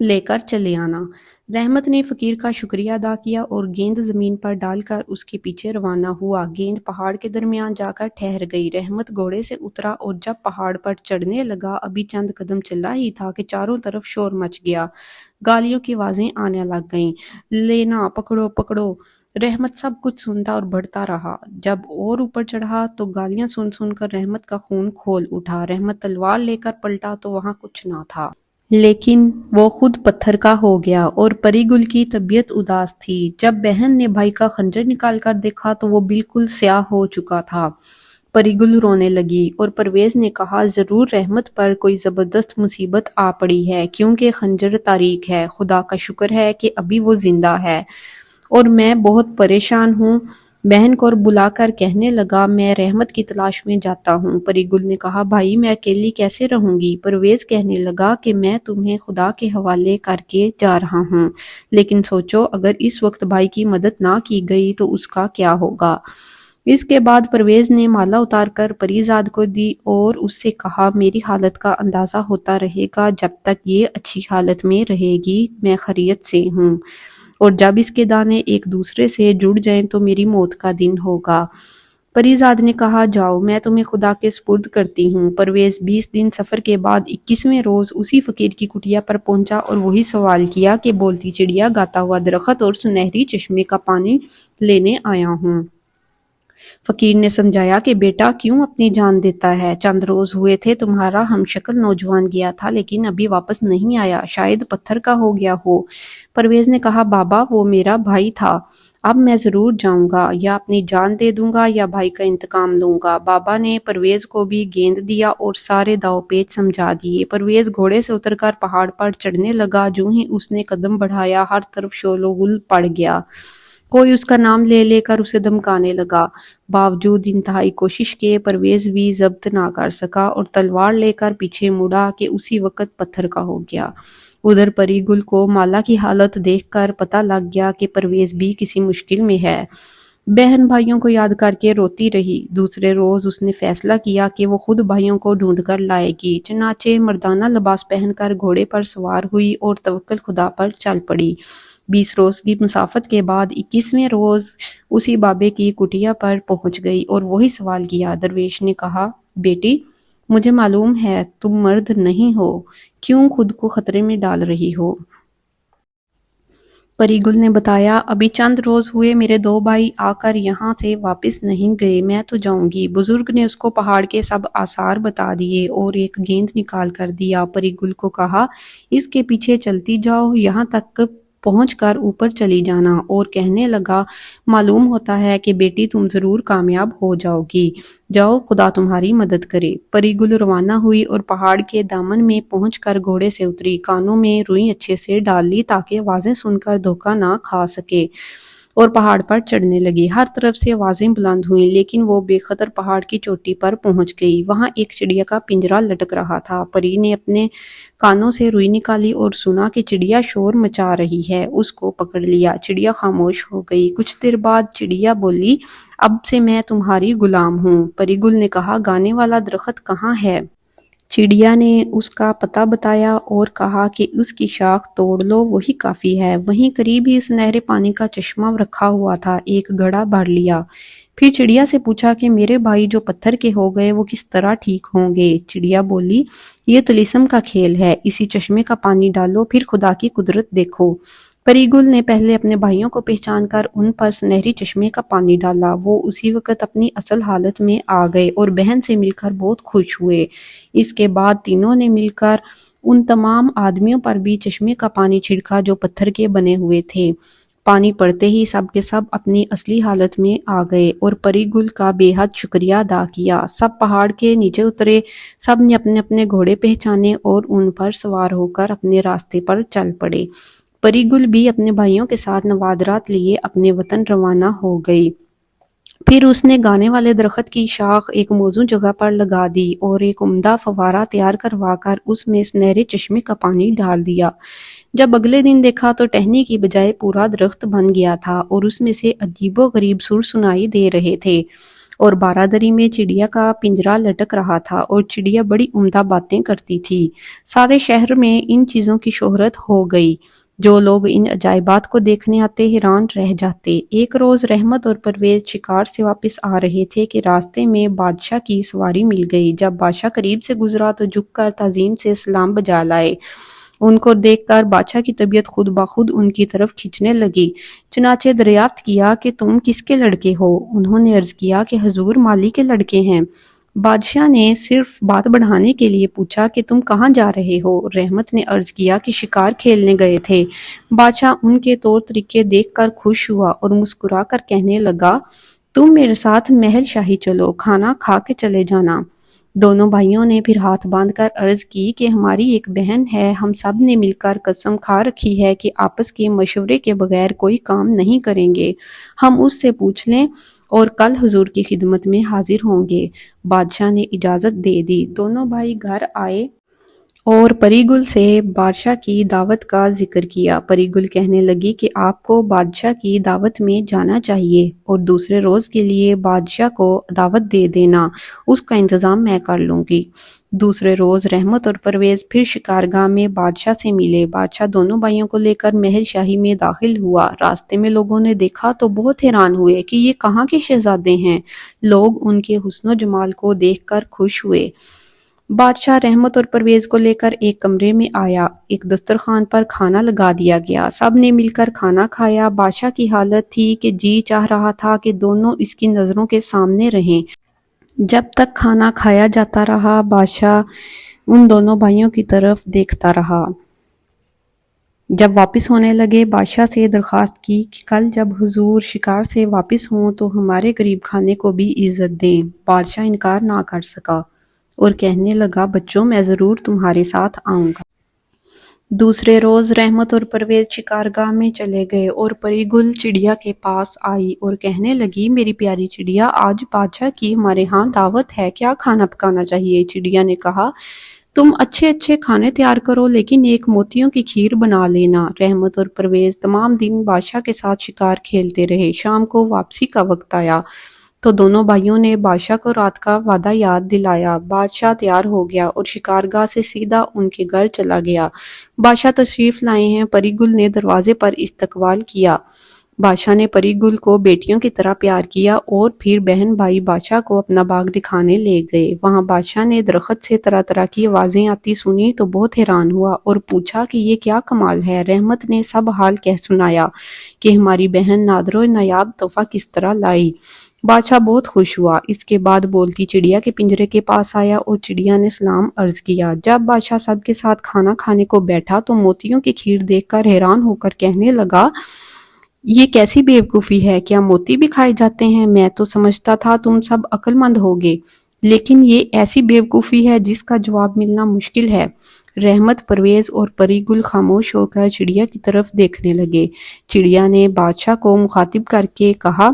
لے کر چلے آنا۔ رحمت نے فقیر کا شکریہ ادا کیا اور گیند زمین پر ڈال کر اس کے پیچھے روانہ ہوا۔ گیند پہاڑ کے درمیان جا کر ٹھہر گئی۔ رحمت گھوڑے سے اترا اور جب پہاڑ پر چڑھنے لگا ابھی چند قدم چلا ہی تھا کہ چاروں طرف شور مچ گیا، گالیوں کی آوازیں آنے لگ گئیں، لینا پکڑو پکڑو۔ رحمت سب کچھ سنتا اور بڑھتا رہا۔ جب اور اوپر چڑھا تو گالیاں سن سن کر رحمت کا خون کھول اٹھا۔ رحمت تلوار لے کر پلٹا تو وہاں کچھ نہ تھا، لیکن وہ خود پتھر کا ہو گیا اور پری گل کی طبیعت اداس تھی۔ جب بہن نے بھائی کا خنجر نکال کر دیکھا تو وہ بالکل سیاہ ہو چکا تھا۔ پری گل رونے لگی اور پرویز نے کہا ضرور رحمت پر کوئی زبردست مصیبت آ پڑی ہے کیونکہ خنجر تاریک ہے۔ خدا کا شکر ہے کہ ابھی وہ زندہ ہے اور میں بہت پریشان ہوں۔ بہن کو بلا کر کہنے لگا میں رحمت کی تلاش میں جاتا ہوں۔ پری گل نے کہا بھائی میں اکیلی کیسے رہوں گی؟ پرویز کہنے لگا کہ میں تمہیں خدا کے حوالے کر کے جا رہا ہوں، لیکن سوچو اگر اس وقت بھائی کی مدد نہ کی گئی تو اس کا کیا ہوگا؟ اس کے بعد پرویز نے مالا اتار کر پری زاد کو دی اور اس سے کہا میری حالت کا اندازہ ہوتا رہے گا، جب تک یہ اچھی حالت میں رہے گی میں خیریت سے ہوں، اور جب اس کے دانے ایک دوسرے سے جڑ جائیں تو میری موت کا دن ہوگا۔ پری زاد نے کہا جاؤ میں تمہیں خدا کے سپرد کرتی ہوں۔ پرویز 20 دن سفر کے بعد 21ویں روز اسی فقیر کی کٹیا پر پہنچا اور وہی سوال کیا کہ بولتی چڑیا، گاتا ہوا درخت اور سنہری چشمے کا پانی لینے آیا ہوں۔ فقیر نے سمجھایا کہ بیٹا کیوں اپنی جان دیتا ہے؟ چند روز ہوئے تھے تمہارا ہم شکل نوجوان گیا تھا لیکن ابھی واپس نہیں آیا، شاید پتھر کا ہو گیا ہو۔ پرویز نے کہا بابا وہ میرا بھائی تھا، اب میں ضرور جاؤں گا، یا اپنی جان دے دوں گا یا بھائی کا انتقام لوں گا۔ بابا نے پرویز کو بھی گیند دیا اور سارے داؤ پیچ سمجھا دیے۔ پرویز گھوڑے سے اتر کر پہاڑ پر چڑھنے لگا۔ جو ہی اس نے قدم بڑھایا ہر طرف شور و غل پڑ گیا، کوئی اس کا نام لے لے کر اسے دھمکانے لگا۔ باوجود انتہائی کوشش کے پرویز بھی ضبط نہ کر سکا اور تلوار لے کر پیچھے مڑا کہ اسی وقت پتھر کا ہو گیا۔ ادھر پری گل کو مالا کی حالت دیکھ کر پتہ لگ گیا کہ پرویز بھی کسی مشکل میں ہے۔ بہن بھائیوں کو یاد کر کے روتی رہی۔ دوسرے روز اس نے فیصلہ کیا کہ وہ خود بھائیوں کو ڈھونڈ کر لائے گی، چنانچہ مردانہ لباس پہن کر گھوڑے پر سوار ہوئی اور توکل خدا پر چل پڑی۔ 20 روز کی مسافت کے بعد 21ویں روز اسی بابے کی کٹیا پر پہنچ گئی اور وہی سوال کیا۔ درویش نے کہا بیٹی مجھے معلوم ہے تم مرد نہیں ہو، کیوں خود کو خطرے میں ڈال رہی ہو؟ پری گل نے بتایا ابھی چند روز ہوئے میرے 2 بھائی آ کر یہاں سے واپس نہیں گئے، میں تو جاؤں گی۔ بزرگ نے اس کو پہاڑ کے سب آثار بتا دیے اور ایک گیند نکال کر دیا۔ پری گل کو کہا اس کے پیچھے چلتی جاؤ، یہاں تک پہنچ کر اوپر چلی جانا، اور کہنے لگا معلوم ہوتا ہے کہ بیٹی تم ضرور کامیاب ہو جاؤ گی، جاؤ خدا تمہاری مدد کرے۔ پری گل روانہ ہوئی اور پہاڑ کے دامن میں پہنچ کر گھوڑے سے اتری، کانوں میں روئی اچھے سے ڈال لی تاکہ آوازیں سن کر دھوکہ نہ کھا سکے، اور پہاڑ پر چڑھنے لگی۔ ہر طرف سے آوازیں بلند ہوئیں لیکن وہ بے خطر پہاڑ کی چوٹی پر پہنچ گئی۔ وہاں ایک چڑیا کا پنجرا لٹک رہا تھا۔ پری نے اپنے کانوں سے روئی نکالی اور سنا کہ چڑیا شور مچا رہی ہے، اس کو پکڑ لیا۔ چڑیا خاموش ہو گئی۔ کچھ دیر بعد چڑیا بولی اب سے میں تمہاری غلام ہوں۔ پری گل نے کہا گانے والا درخت کہاں ہے؟ چڑیا نے اس کا پتہ بتایا اور کہا کہ اس کی شاخ توڑ لو وہی کافی ہے۔ وہیں قریب ہی سنہرے پانی کا چشمہ رکھا ہوا تھا، ایک گھڑا بھر لیا۔ پھر چڑیا سے پوچھا کہ میرے بھائی جو پتھر کے ہو گئے وہ کس طرح ٹھیک ہوں گے؟ چڑیا بولی یہ طلسم کا کھیل ہے، اسی چشمے کا پانی ڈالو پھر خدا کی قدرت دیکھو۔ پری گل نے پہلے اپنے بھائیوں کو پہچان کر ان پر سنہری چشمے کا پانی ڈالا۔ وہ اسی وقت اپنی اصل حالت میں آ گئے اور بہن سے مل کر بہت خوش ہوئے۔ اس کے بعد تینوں نے مل کر ان تمام آدمیوں پر بھی چشمے کا پانی چھڑکا جو پتھر کے بنے ہوئے تھے۔ پانی پڑتے ہی سب کے سب اپنی اصلی حالت میں آ گئے اور پری گل کا بے حد شکریہ ادا کیا۔ سب پہاڑ کے نیچے اترے، سب نے اپنے اپنے گھوڑے پہچانے اور ان پر سوار ہو کر اپنے راستے پر چل پڑے۔ پری گل بھی اپنے بھائیوں کے ساتھ نوادرات لیے اپنے وطن روانہ ہو گئی۔ پھر اس نے گانے والے درخت کی شاخ ایک موزوں جگہ پر لگا دی اور ایک عمدہ فوارہ تیار کروا کر اس میں سنہرے چشمے کا پانی ڈال دیا۔ جب اگلے دن دیکھا تو ٹہنی کی بجائے پورا درخت بن گیا تھا اور اس میں سے عجیب و غریب سر سنائی دے رہے تھے اور بارادری میں چڑیا کا پنجرا لٹک رہا تھا اور چڑیا بڑی عمدہ باتیں کرتی تھی۔ سارے شہر میں ان چیزوں کی شہرت ہو گئی۔ جو لوگ ان عجائبات کو دیکھنے آتے حیران رہ جاتے۔ ایک روز رحمت اور پرویز شکار سے واپس آ رہے تھے کہ راستے میں بادشاہ کی سواری مل گئی۔ جب بادشاہ قریب سے گزرا تو جھک کر تعظیم سے سلام بجا لائے۔ ان کو دیکھ کر بادشاہ کی طبیعت خود بخود ان کی طرف کھنچنے لگی۔ چنانچہ دریافت کیا کہ تم کس کے لڑکے ہو؟ انہوں نے عرض کیا کہ حضور مالی کے لڑکے ہیں۔ بادشاہ نے صرف بات بڑھانے کے لیے پوچھا کہ تم کہاں جا رہے ہو؟ رحمت نے عرض کیا کہ شکار کھیلنے گئے تھے۔ بادشاہ ان کے طور طریقے دیکھ کر خوش ہوا اور مسکرا کر کہنے لگا، تم میرے ساتھ محل شاہی چلو، کھانا کھا کے چلے جانا۔ دونوں بھائیوں نے پھر ہاتھ باندھ کر عرض کی کہ ہماری ایک بہن ہے، ہم سب نے مل کر قسم کھا رکھی ہے کہ آپس کے مشورے کے بغیر کوئی کام نہیں کریں گے۔ ہم اس سے پوچھ لیں اور کل حضور کی خدمت میں حاضر ہوں گے۔ بادشاہ نے اجازت دے دی۔ دونوں بھائی گھر آئے اور پری گل سے بادشاہ کی دعوت کا ذکر کیا۔ پری گل کہنے لگی کہ آپ کو بادشاہ کی دعوت میں جانا چاہیے اور دوسرے روز کے لیے بادشاہ کو دعوت دے دینا، اس کا انتظام میں کر لوں گی۔ دوسرے روز رحمت اور پرویز پھر شکارگاہ میں بادشاہ سے ملے۔ بادشاہ دونوں بھائیوں کو لے کر محل شاہی میں داخل ہوا۔ راستے میں لوگوں نے دیکھا تو بہت حیران ہوئے کہ یہ کہاں کے شہزادے ہیں۔ لوگ ان کے حسن و جمال کو دیکھ کر خوش ہوئے۔ بادشاہ رحمت اور پرویز کو لے کر ایک کمرے میں آیا۔ ایک دسترخوان پر کھانا لگا دیا گیا۔ سب نے مل کر کھانا کھایا۔ بادشاہ کی حالت تھی کہ جی چاہ رہا تھا کہ دونوں اس کی نظروں کے سامنے رہیں۔ جب تک کھانا کھایا جاتا رہا، بادشاہ ان دونوں بھائیوں کی طرف دیکھتا رہا۔ جب واپس ہونے لگے، بادشاہ سے درخواست کی کہ کل جب حضور شکار سے واپس ہوں تو ہمارے غریب خانے کو بھی عزت دیں۔ بادشاہ انکار نہ کر سکا اور کہنے لگا، بچوں میں ضرور تمہارے ساتھ آؤں گا۔ دوسرے روز رحمت اور پرویز شکارگاہ میں چلے گئے اور پری گل چڑیا کے پاس آئی اور کہنے لگی، میری پیاری چڑیا، آج بادشاہ کی ہمارے ہاں دعوت ہے، کیا کھانا پکانا چاہیے؟ چڑیا نے کہا، تم اچھے اچھے کھانے تیار کرو لیکن ایک موتیوں کی کھیر بنا لینا۔ رحمت اور پرویز تمام دن بادشاہ کے ساتھ شکار کھیلتے رہے۔ شام کو واپسی کا وقت آیا تو دونوں بھائیوں نے بادشاہ کو رات کا وعدہ یاد دلایا۔ بادشاہ تیار ہو گیا اور شکارگاہ سے سیدھا ان کے گھر چلا گیا۔ بادشاہ تشریف لائے ہیں۔ پری گل نے دروازے پر استقبال کیا۔ بادشاہ نے پری گل کو بیٹیوں کی طرح پیار کیا اور پھر بہن بھائی بادشاہ کو اپنا باغ دکھانے لے گئے۔ وہاں بادشاہ نے درخت سے طرح طرح کی آوازیں آتی سنی تو بہت حیران ہوا اور پوچھا کہ یہ کیا کمال ہے؟ رحمت نے سب حال کہہ سنایا کہ ہماری بہن نادر و نایاب تحفہ کس طرح لائی۔ بادشاہ بہت خوش ہوا۔ اس کے بعد بولتی چڑیا کے پنجرے کے پاس آیا اور چڑیا نے سلام عرض کیا۔ جب بادشاہ سب کے ساتھ kھانا کھانے کو بیٹھا تو موتیوں کی کھیر دیکھ کر حیران ہو کر کہنے لگا، یہ کیسی بیوقوفی ہے، کیا موتی بھی کھائے جاتے ہیں؟ میں تو سمجھتا تھا تم سب عقل مند ہوگے، لیکن یہ ایسی بیوقوفی ہے جس کا جواب ملنا مشکل ہے۔ رحمت، پرویز اور پری گل خاموش ہو کر چڑیا کی طرف دیکھنے لگے۔ چڑیا نے بادشاہ کو مخاطب کر کے کہا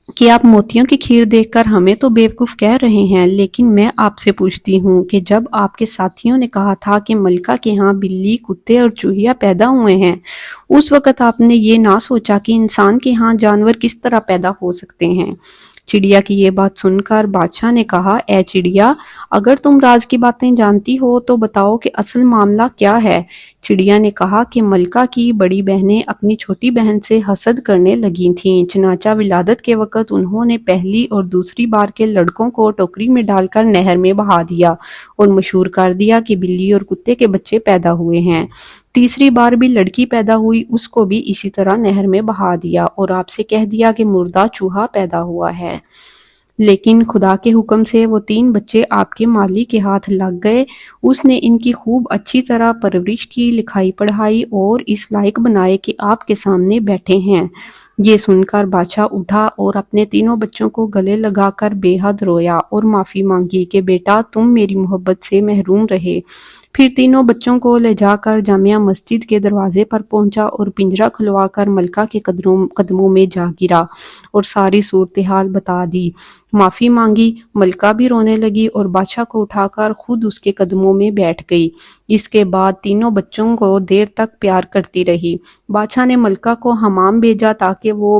کہ آپ موتیوں کی کھیر دیکھ کر ہمیں تو بیوقوف کہہ رہے ہیں، لیکن میں آپ سے پوچھتی ہوں کہ جب آپ کے ساتھیوں نے کہا تھا کہ ملکہ کے ہاں بلی، کتے اور چوہیا پیدا ہوئے ہیں، اس وقت آپ نے یہ نہ سوچا کہ انسان کے ہاں جانور کس طرح پیدا ہو سکتے ہیں؟ چڑیا کی یہ بات سن کر بادشاہ نے کہا، اے چڑیا، اگر تم راز کی باتیں جانتی ہو تو بتاؤ کہ اصل معاملہ کیا ہے؟ چڑیا نے کہا کہ ملکہ کی بڑی بہنیں اپنی چھوٹی بہن سے حسد کرنے لگی تھیں، چنانچہ ولادت کے وقت انہوں نے پہلی اور دوسری بار کے لڑکوں کو ٹوکری میں ڈال کر نہر میں بہا دیا اور مشہور کر دیا کہ بلی اور کتے کے بچے پیدا ہوئے ہیں۔ تیسری بار بھی لڑکی پیدا ہوئی، اس کو بھی اسی طرح نہر میں بہا دیا اور آپ سے کہہ دیا کہ مردہ چوہا پیدا ہوا ہے۔ لیکن خدا کے حکم سے وہ 3 بچے آپ کے مالی کے ہاتھ لگ گئے۔ اس نے ان کی خوب اچھی طرح پرورش کی، لکھائی پڑھائی اور اس لائق بنائے کہ آپ کے سامنے بیٹھے ہیں۔ یہ سن کر بادشاہ اٹھا اور اپنے 3 بچوں کو گلے لگا کر بے حد رویا اور معافی مانگی کہ بیٹا تم میری محبت سے محروم رہے۔ پھر 3 بچوں کو لے جا کر جامع مسجد کے دروازے پر پہنچا اور پنجرا کھلوا کر ملکہ کے قدموں میں جا گرا اور ساری صورتحال بتا دی۔ معافی مانگی، ملکہ بھی رونے لگی اور بادشاہ کو اٹھا کر خود اس کے قدموں میں بیٹھ گئی۔ اس کے بعد 3 بچوں کو دیر تک پیار کرتی رہی۔ بادشاہ نے ملکہ کو حمام بھیجا تاکہ وہ